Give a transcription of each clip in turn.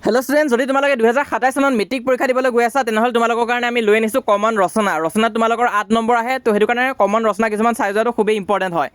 Hello' student, যদি তোমালোকে 2027 চনত মেট্ৰিক পৰীক্ষা দিবলৈ গৈ আছা তেনেহ'লে তোমালোকৰ কাৰণে আমি লৈ আনিছোঁ কমন ৰচনাত তোমালোকৰ 8 নম্বৰ আহে। তো সেইটো কাৰণে কমন ৰচনা কিছুমান চাই যোৱাটো খুবেই ইম্পৰ্টেণ্ট হয়।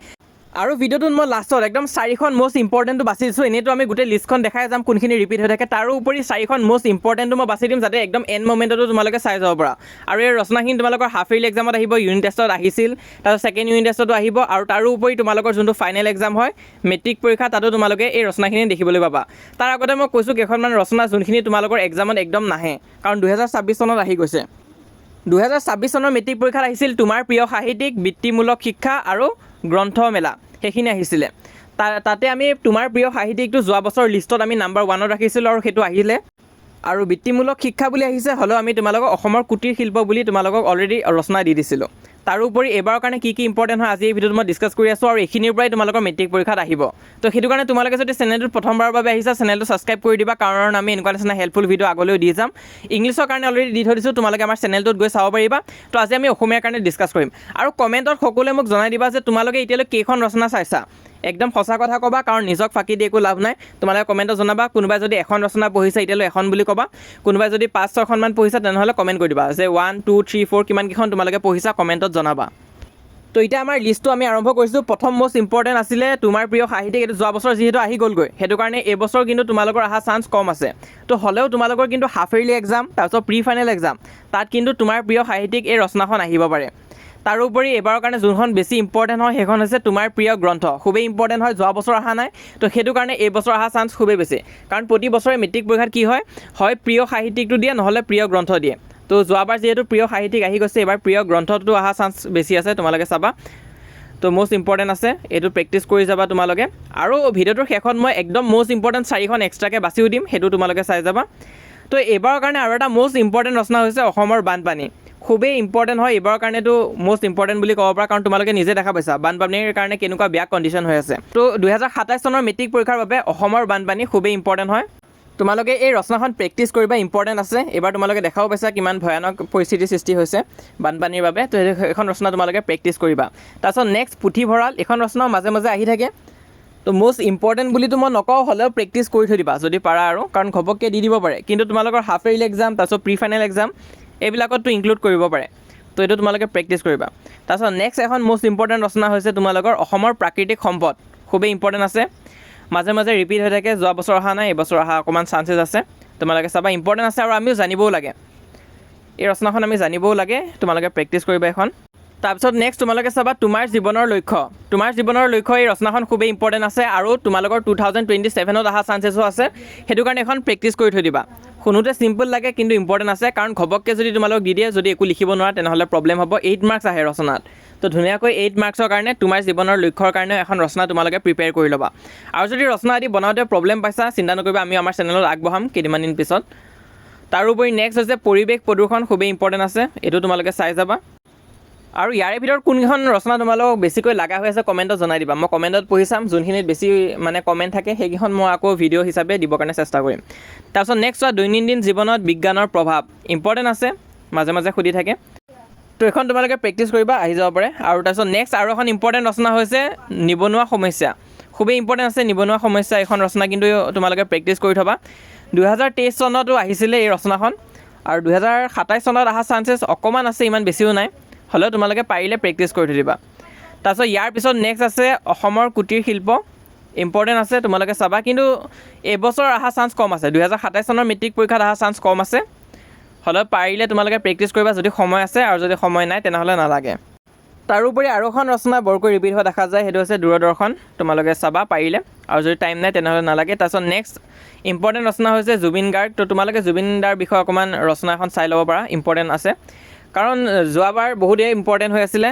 আৰু ভিডিঅ'টোত মই লাষ্টত একদম 4খন মষ্ট ইম্পৰ্টেণ্টটো বাছি দিছোঁ। এনেইতো আমি গোটেই লিষ্টখন দেখাই যাম কোনখিনি ৰিপিট হৈ থাকে, তাৰোপৰি 4খন মষ্ট ইম্পৰ্টেণ্টটো মই বাছি দিম যাতে একদম এণ্ড মমেণ্টতো তোমালোকে চাই যাব পাৰা। আৰু এই ৰচনাখিনি তোমালোকৰ হাফ ইয়াৰলি এক্সামত আহিব, ইউনিট টেষ্টত আহিছিল, তাৰপিছত ছেকেণ্ড ইউনিট টেষ্টতো আহিব, আৰু তাৰোপৰি তোমালোকৰ যোনটো ফাইনেল এক্সাম হয় মেট্ৰিক পৰীক্ষা তাতো তোমালোকে এই ৰচনাখিনি দেখিবলৈ পাবা। তাৰ আগতে মই কৈছোঁ কেইখনমান ৰচনা যোনখিনি তোমালোকৰ এক্সামত একদম নাহে, কাৰণ 2026 চনত আহি গৈছে। 2026 চনৰ মেট্ৰিক পৰীক্ষাত আহিছিল তোমাৰ প্ৰিয় সাহিত্যিক, বৃত্তিমূলক শিক্ষা আৰু গ্ৰন্থমেলা, সেইখিনি আহিছিলে। তাতে আমি তোমাৰ প্ৰিয় সাহিত্যিকটো যোৱা বছৰ লিষ্টত আমি নাম্বাৰ 1ত ৰাখিছিলোঁ আৰু সেইটো আহিলে। আৰু বৃত্তিমূলক শিক্ষা বুলি আহিছে, হ'লেও আমি তোমালোকক অসমৰ কুটীৰ শিল্প বুলি তোমালোকক অলৰেডি ৰচনা দি দিছিলোঁ। তাৰোপৰি এইবাৰৰ কাৰণে কি ইম্পৰ্টেণ্ট হয় আজি এই ভিডিঅ'ত মই ডিছকাছ কৰি আছোঁ, আৰু এইখিনিৰ পৰাই তোমালোকৰ মেট্ৰিক পৰীক্ষাত আহিব। তো সেইটো কাৰণে তোমালোকে যদি চেনেলটোত প্ৰথমবাৰৰ বাবে আহিছা চেনেলটো ছাবস্ক্ৰাইব কৰি দিবা, কাৰণ আমি এনেকুৱা নিচিনা হেল্পফুল ভিডিঅ' আগলৈও দি যাম। ইংলিছৰ কাৰণে অলৰেডি দি থৈ দিছোঁ, তোমালোকে আমাৰ চেনেলটোত গৈ চাব পাৰিবা। তো আজি আমি অসমীয়াৰ কাৰণে ডিছকাছ কৰিম। আৰু কমেণ্টত সকলোৱে মোক জনাই দিবা যে তোমালোকে এতিয়ালৈ কেইখন ৰচনা চাইছা। একদম সঁচা কথা ক'বা, কাৰণ নিজক ফাঁকি দি একো লাভ নাই। তোমালোকে কমেণ্টত জনাবা, কোনোবাই যদি এখন ৰচনা পঢ়িছে এতিয়ালৈ এখন বুলি ক'বা, কোনোবাই যদি 5-6খনমান পঢ়িছা তেনেহ'লে কমেণ্ট কৰি দিবা যে 1, 2, 3, 4 কিমানকেইখন তোমালোকে পঢ়িছা কমেণ্টত জনাবা। তো এতিয়া আমাৰ লিষ্টটো আমি আৰম্ভ কৰিছোঁ। প্ৰথম মষ্ট ইম্পৰ্টেণ্ট আছিলে তোমাৰ প্ৰিয় সাহিত্যিক, এইটো যোৱা বছৰ যিহেতু আহি গ'লগৈ, সেইটো কাৰণে এইবছৰ কিন্তু তোমালোকৰ অহা চান্স কম আছে। তো হ'লেও তোমালোকৰ কিন্তু হাফ ইয়াৰলি এক্সাম, তাৰপিছত প্ৰি ফাইনেল এক্সাম, তাত কিন্তু তোমাৰ প্ৰিয় সাহিত্যিক এই ৰচনাখন আহিব পাৰে। তাৰোপৰি এইবাৰৰ কাৰণে যোনখন বেছি ইম্পৰ্টেণ্ট হয় সেইখন হৈছে তোমাৰ প্ৰিয় গ্ৰন্থ, খুবেই ইম্পৰ্টেণ্ট হয়, যোৱা বছৰ অহা নাই। তো সেইটো কাৰণে এইবছৰ অহা চান্স খুবেই বেছি, কাৰণ প্ৰতি বছৰে মেট্ৰিক পৰীক্ষাত কি হয় প্ৰিয় সাহিত্যিকটো দিয়ে নহ'লে প্ৰিয় গ্ৰন্থ দিয়ে। তো যোৱাবাৰ যিহেতু প্ৰিয় সাহিত্যিক আহি গৈছে, এইবাৰ প্ৰিয় গ্ৰন্থটো অহা চান্স বেছি আছে, তোমালোকে চাবা। তো মষ্ট ইম্পৰ্টেণ্ট আছে, এইটো প্ৰেক্টিছ কৰি যাবা তোমালোকে। আৰু ভিডিঅ'টোৰ শেষত মই একদম মষ্ট ইম্পৰ্টেণ্ট 4খন এক্সট্ৰাকৈ বাছিও দিম, সেইটো তোমালোকে চাই যাবা। তো এইবাৰৰ কাৰণে আৰু এটা মষ্ট ইম্পৰ্টেণ্ট ৰচনা হৈছে অসমৰ বানপানী, খুবেই ইম্পৰ্টেণ্ট হয় এইবাৰৰ কাৰণেতো মষ্ট ইম্পৰ্টেণ্ট বুলি ক'ব পাৰা, কাৰণ তোমালোকে নিজে দেখা পাইছা বানপানীৰ কাৰণে কেনেকুৱা বেয়া কণ্ডিশ্যন হৈ আছে। তো 2027 চনৰ মেট্ৰিক পৰীক্ষাৰ বাবে অসমৰ বানপানী খুবেই ইম্পৰ্টেণ্ট হয়। তোমালোকে এই ৰচনাখন প্ৰেক্টিছ কৰিবা, ইম্পৰ্টেণ্ট আছে। এইবাৰ তোমালোকে দেখাও পাইছা কিমান ভয়ানক পৰিস্থিতিৰ সৃষ্টি হৈছে বানপানীৰ বাবে। তো এইখন ৰচনা তোমালোকে প্ৰেক্টিছ কৰিবা। তাৰপিছত নেক্সট পুথিভঁৰাল, এইখন ৰচনাও মাজে মাজে আহি থাকে। তো মষ্ট ইম্পৰ্টেণ্ট বুলিতো মই নকওঁ, হ'লেও প্ৰেক্টিছ কৰি থৈ দিবা যদি পাৰা, আৰু কাৰণ ঘপককৈ দি দিব পাৰে। কিন্তু তোমালোকৰ হাফ ইয়াৰলি এক্সাম, তাৰপিছত প্ৰি ফাইনেল এক্সাম এইবিলাকততো ইনক্লুড কৰিব পাৰে। তো এইটো তোমালোকে প্ৰেক্টিছ কৰিবা। তাৰপিছত নেক্সট এখন মষ্ট ইম্পৰ্টেণ্ট ৰচনা হৈছে তোমালোকৰ অসমৰ প্ৰাকৃতিক সম্পদ, খুবেই ইম্পৰ্টেণ্ট আছে, মাজে মাজে ৰিপিট হৈ থাকে, যোৱা বছৰ অহা নাই, এইবছৰ অহা অকণমান চান্সেছ আছে, তোমালোকে চাবা, ইম্পৰ্টেণ্ট আছে। আৰু আমিও জানিবও লাগে, এই ৰচনাখন আমি জানিবও লাগে, তোমালোকে প্ৰেক্টিছ কৰিবা এখন। তাৰপিছত নেক্সট তোমালোকে চাবা তোমাৰ জীৱনৰ লক্ষ্য, এই ৰচনাখন খুবেই ইম্পৰ্টেণ্ট আছে, আৰু তোমালোকৰ 2027ত অহা চান্সেছো আছে, সেইটো কাৰণে এখন প্ৰেক্টিছ কৰি থৈ দিবা। শুনোতে চিম্পল লাগে কিন্তু ইম্পৰ্টেণ্ট আছে, কাৰণ ঘপককৈ যদি তোমালোক দি দিয়ে, যদি একো লিখিব নোৱাৰা তেনেহ'লে প্ৰব্লেম হ'ব। 8 মাৰ্কছ আহে ৰচনাত। তো ধুনীয়াকৈ 8 মাৰ্কছৰ কাৰণে তোমাৰ জীৱনৰ লক্ষ্যৰ কাৰণে এখন ৰচনা তোমালোকে প্ৰিপেয়াৰ কৰি ল'বা। আৰু যদি ৰচনা আদি বনাওঁতে প্ৰব্লেম পাইছা চিন্তা নকৰিবা, আমি আমাৰ চেনেলত আগবঢ়াম কেইদিনমান দিন পিছত। তাৰোপৰি নেক্সট হৈছে পৰিৱেশ প্ৰদূষণ, খুবেই ইম্পৰ্টেণ্ট আছে, এইটো তোমালোকে চাই যাবা। আৰু ইয়াৰে ভিতৰত কোনকেইখন ৰচনা তোমালোকক বেছিকৈ লগা হৈ আছে কমেণ্টত জনাই দিবা, মই কমেণ্টত পঢ়ি চাম, যোনখিনিত বেছি কমেণ্ট থাকে সেইকেইখন মই আকৌ ভিডিঅ' হিচাপে দিবৰ কাৰণে চেষ্টা কৰিম। তাৰপিছত নেক্সট চোৱা দৈনন্দিন জীৱনত বিজ্ঞানৰ প্ৰভাৱ, ইম্পৰ্টেণ্ট আছে, মাজে মাজে সুধি থাকে। তো এইখন তোমালোকে প্ৰেক্টিছ কৰিবা, আহি যাব পাৰে। আৰু তাৰপিছত নেক্সট আৰু এখন ইম্পৰ্টেণ্ট ৰচনা হৈছে নিবনুৱা সমস্যা, খুবেই ইম্পৰ্টেণ্ট আছে নিবনুৱা সমস্যা, এইখন ৰচনা কিন্তু তোমালোকে প্ৰেক্টিছ কৰি থ'বা। 2023 চনতো আহিছিলে এই ৰচনাখন, আৰু 2027 চনত অহা চান্সেছ অকণমান আছে, ইমান বেছিও নাই, হ'লেও তোমালোকে পাৰিলে প্ৰেক্টিছ কৰি থৈ দিবা। তাৰপিছত ইয়াৰ পিছত নেক্সট আছে অসমৰ কুটীৰ শিল্প, ইম্পৰ্টেণ্ট আছে, তোমালোকে চাবা। কিন্তু এইবছৰ অহা চান্স কম আছে, 2027 চনৰ মেট্ৰিক পৰীক্ষাত অহা চান্স কম আছে, হ'লেও পাৰিলে তোমালোকে প্ৰেক্টিছ কৰিবা যদি সময় আছে, আৰু যদি সময় নাই তেনেহ'লে নালাগে। তাৰোপৰি আৰু এখন ৰচনা বৰকৈ ৰিপিট হোৱা দেখা যায়, সেইটো হৈছে দূৰদৰ্শন, তোমালোকে চাবা পাৰিলে, আৰু যদি টাইম নাই তেনেহ'লে নালাগে। তাৰপিছত নেক্সট ইম্পৰ্টেণ্ট ৰচনা হৈছে জুবিন গাৰ্গ, তো তোমালোকে জুবিন দাৰ বিষয়ে অকণমান ৰচনা এখন চাই ল'ব পাৰা, ইম্পৰ্টেণ্ট আছে, কাৰণ যোৱাবাৰ বহুতেই ইম্পৰ্টেণ্ট হৈ আছিলে,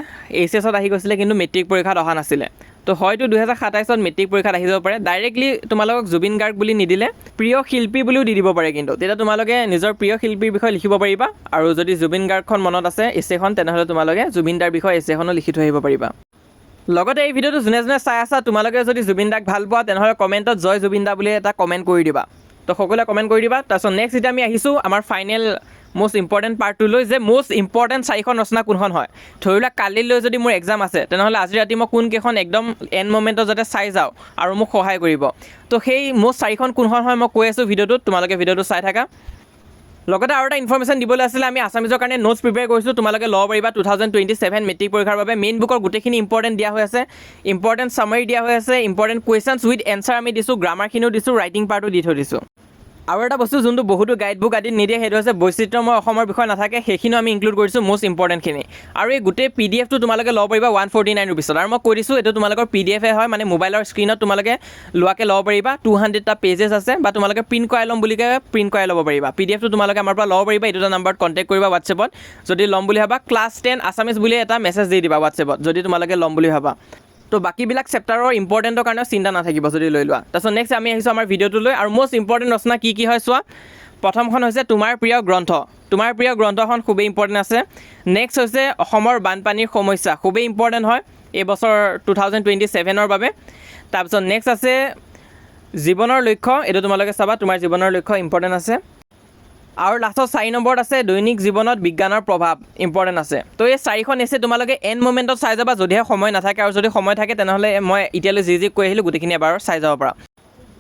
HSত আহি গৈছিলে কিন্তু মেট্ৰিক পৰীক্ষাত অহা নাছিলে। তো হয়তো 2027ত মেট্ৰিক পৰীক্ষাত আহি যাব পাৰে। ডাইৰেক্টলি তোমালোকক জুবিন গাৰ্গ বুলি নিদিলে প্ৰিয় শিল্পী বুলিও দি দিব পাৰে, কিন্তু তেতিয়া তোমালোকে নিজৰ প্ৰিয় শিল্পীৰ বিষয়ে লিখিব পাৰিবা। আৰু যদি জুবিন গাৰ্গখন মনত আছে এছেখন, তেনেহ'লে তোমালোকে জুবিন দাৰ বিষয়ে এছেখনো লিখি থৈ আহিব পাৰিবা। লগতে এই ভিডিঅ'টো যোনে যোনে চাই আছা তোমালোকে যদি জুবিন দাক ভাল পোৱা তেনেহ'লে কমেণ্টত জয় জুবিন দা বুলি এটা কমেণ্ট কৰি দিবা। তো সকলোৱে কমেণ্ট কৰি দিবা। তাৰপিছত নেক্সট এতিয়া আমি আহিছোঁ আমাৰ ফাইনেল most important পাৰ্টটোলৈ যে most important 4খন ৰচনা কোনখন হয় ধৰি লোৱা কালিলৈ যদি মোৰ এক্সাম আছে তেনেহ'লে আজি ৰাতি মই কোনকেইখন একদম এন মোমেণ্টত যাতে চাই যাওঁ আৰু মোক সহায় কৰিব তো সেই most 4খন কোনখন হয় মই কৈ আছোঁ ভিডিঅ'টোত তোমালোকে ভিডিঅ'টো চাই থাকা লগতে আৰু এটা ইনফৰমেশ্যন দিবলৈ আছিলে আমি আছামিজৰ কাৰণে নোটছ প্ৰিপেয়াৰ কৰিছোঁ তোমালোকে ল'ব পাৰিবা 2027 মেট্ৰিক পৰীক্ষাৰ বাবে মেইন বুকৰ গোটেইখিনি ইম্পৰ্টেণ্ট দিয়া হৈ আছে ইম্পৰ্টেণ্ট ছামাৰী দিয়া হৈ আছে ইম্পৰ্টেণ্ট কুৱেশ্যনছ উইথ এনচাৰ আমি দিছোঁ গ্ৰামাৰখিনিও দিছোঁ ৰাইটিং পাৰ্টো দি থৈ দিছোঁ আৰু এটা বস্তু যোনটো বহুতো গাইড বুক আদিত নিদিয়ে সেইটো হৈছে বৈচিত্ৰ্যময় অসমৰ বিষয় নাথাকে সেইখিনিও আমি ইনক্লুড কৰিছোঁ মষ্ট ইম্পৰ্টেণ্টখিনি আৰু এই গোটেই PDF টো তোমালোকে ল'ব পাৰিবা 149 ৰুপিছত আৰু মই কৈ দিছোঁ এইটো তোমালোকৰ PDF হয় মানে মোবাইলৰ স্ক্ৰীণত তোমালোকে লোৱাকৈ ল'ব পাৰিবা 200টা পেজেছ আছে বা তোমালোকে প্ৰিণ্ট কৰাই ল'ম বুলি কয় প্ৰিণ্ট কৰাই ল'ব পাৰিবা PDF টো তোমালোকে আমাৰ পৰা ল'ব পাৰিবা এইটো এটা নাম্বাৰত কণ্টেক্ট কৰিবা হোৱাটছএপত যদি ল'ম বুলি ভাবা ক্লাছ 10 আছামিজ বুলি এটা মেছেজ দি দিবা হোৱাটছএপত যদি তোমালোকে ল'ম বুলি ভাবা তো বাকীবিলাক চেপ্টাৰৰ ইম্পৰ্টেণ্টৰ কাৰণেও চিন্তা নাথাকিব যদি লৈ লোৱা তাৰপিছত নেক্সট আমি আহিছোঁ আমাৰ ভিডিঅ'টোলৈ আৰু মষ্ট ইম্পৰ্টেণ্ট ৰচনা কি হয় চোৱা প্ৰথমখন হৈছে তোমাৰ প্ৰিয় গ্ৰন্থ তোমাৰ প্ৰিয় গ্ৰন্থখন খুবেই ইম্পৰ্টেণ্ট আছে নেক্সট হৈছে অসমৰ বানপানীৰ সমস্যা খুবেই ইম্পৰ্টেণ্ট হয় এই বছৰ 2027ৰ বাবে তাৰপিছত নেক্সট আছে জীৱনৰ লক্ষ্য এইটো তোমালোকে চাবা তোমাৰ জীৱনৰ লক্ষ্য ইম্পৰ্টেণ্ট আছে আৰু লাষ্টত 4 নম্বৰত আছে দৈনিক জীৱনত বিজ্ঞানৰ প্ৰভাৱ ইম্পৰ্টেণ্ট আছে তো এই 4খন এছে তোমালোকে এন মোমেণ্টত চাই যাবা যদিহে সময় নাথাকে আৰু যদি সময় থাকে তেনেহ'লে মই এতিয়ালৈ যি কৈ আহিলোঁ গোটেইখিনি এবাৰ চাই যাব পাৰা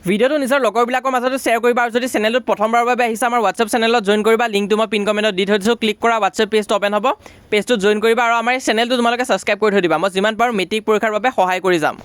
ভিডিঅ'টো নিজৰ লগৰবিলাকৰ মাজতে শ্বেয়াৰ কৰিবা আৰু যদি চেনেলটোত প্ৰথমবাৰৰ বাবে আহিছে আমাৰ হোৱাটছএপ চেনেলত জইন কৰিবা লিংকটো মই পিন কমেণ্টত দি থৈ দিছোঁ ক্লিক কৰা হোৱাটছএপ পেজটো অ'পেন হ'ব পেজটোত জইন কৰিবা আৰু আমাৰ এই চেনেলটো তোমালোকে ছাবস্ক্ৰাইব কৰি থৈ দিবা মই যিমান পাৰোঁ মেট্ৰিক পৰীক্ষাৰ বাবে সহায় কৰি যাম